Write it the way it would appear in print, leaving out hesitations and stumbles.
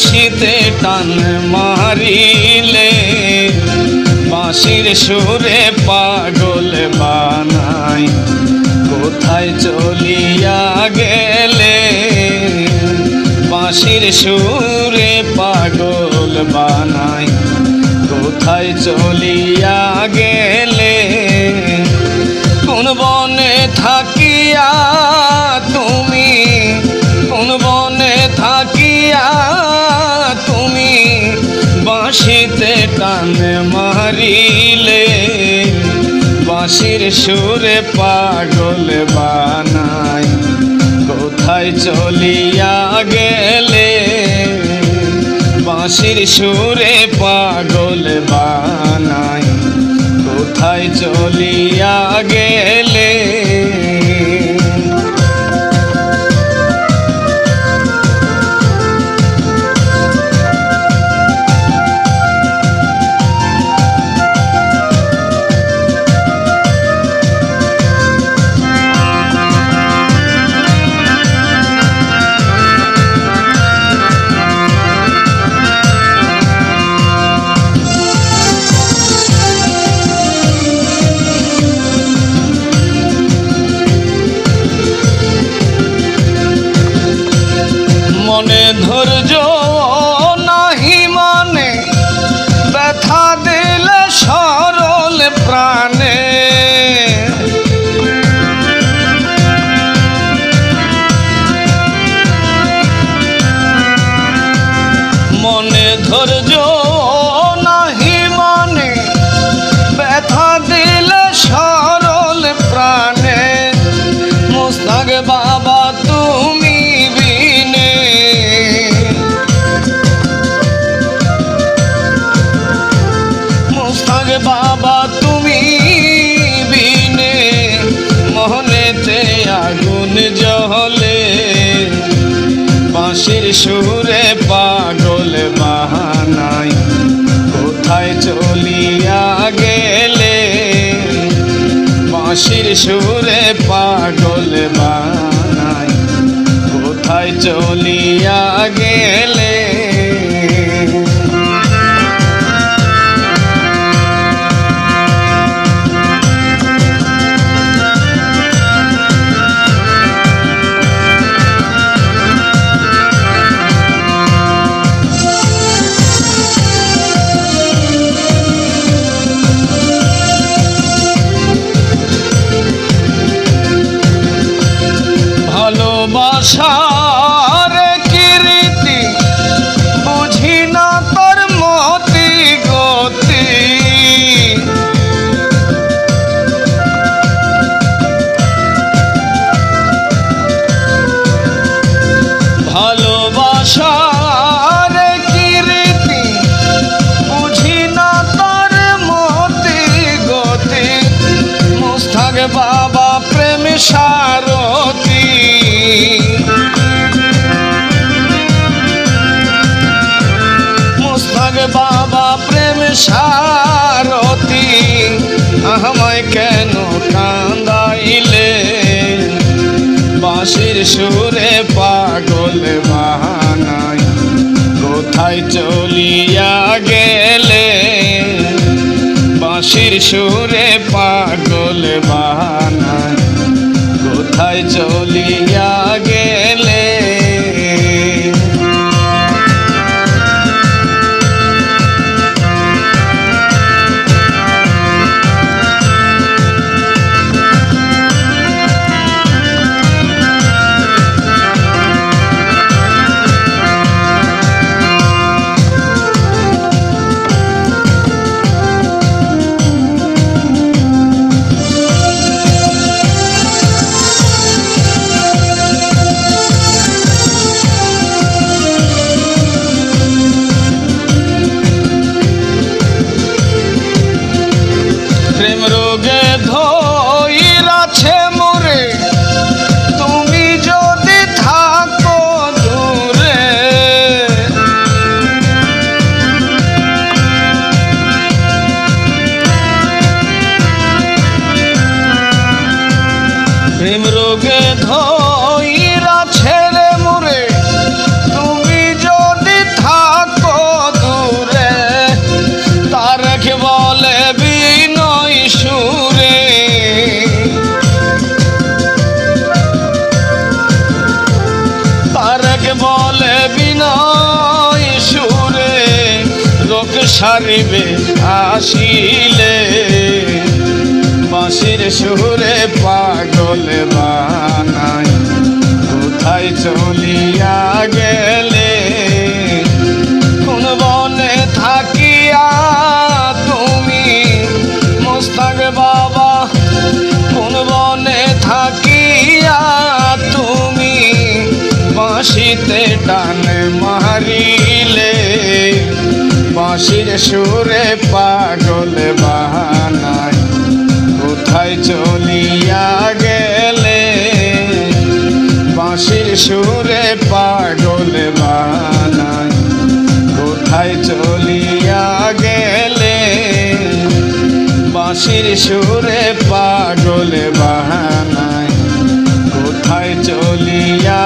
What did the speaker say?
বাঁশিতে টান মারিলে বাঁশির সুরে পাগল বানাই কোথায় চলিয়া গেলে বাঁশির সুরে পাগল বানাই কোথায় চলিয়া গেলে কোন বনে থাকিয়া তুমি কোন বনে থাকিয়া তুমি বাঁশিতে টান মারিলে বাঁশির সুরে পাগল বানাই কোথায় চলিয়া গেলে বাঁশির সুরে পাগল বানাই কোথায় চলিয়া গেলে মনে ধৈর্য নাহি মানে ব্যথা দিলে সরল প্রাণে মনে ধৈর্য নাহি মানে ব্যথা দিলে সরল প্রাণে মুস্তাক বাবা তুমি বাবা তুমি বিনে মনেতে আগুন জ্বলে বাঁশির সুরে পাগল বানাই কোথায় চলিয়া গেলে বাঁশির সুরে পাগল বানাই কোথায় চলিয়া গেলে ভালোবাসার কীর্তি বুঝি না তোর মতি গতি ভালোবাসার কীর্তি বুঝি না তোর মতি গতি মুস্তাক বাবা প্রেম সারথি মুস্তাক বাবা প্রেম সারথি আমায় কেন কান্দাইলে বাঁশির সুরে পাগল বানাই কোথায় চলিয়া গেলে বাঁশির সুরে পাগল বানাই কোথায় চলিয়া গেলে বলে বিনয় সুরে রোগ সারিবে আসিলে বাঁশির সুরে পাগল বানাই কোথায় চলিয়া গেলে কোন বনে থাকিয়া তুমি মোস্তাক বাবা কোন বনে থাকিয়া তুমি বাঁশিতে টান মারিলে বাঁশির সুরে পাগল বানাই কোথায় চলিয়া গেলে বাঁশির সুরে পাগল বানাই কোথায় চলিয়া গেলে বাঁশির সুরে পাগল বানাই কোথায় চলিয়া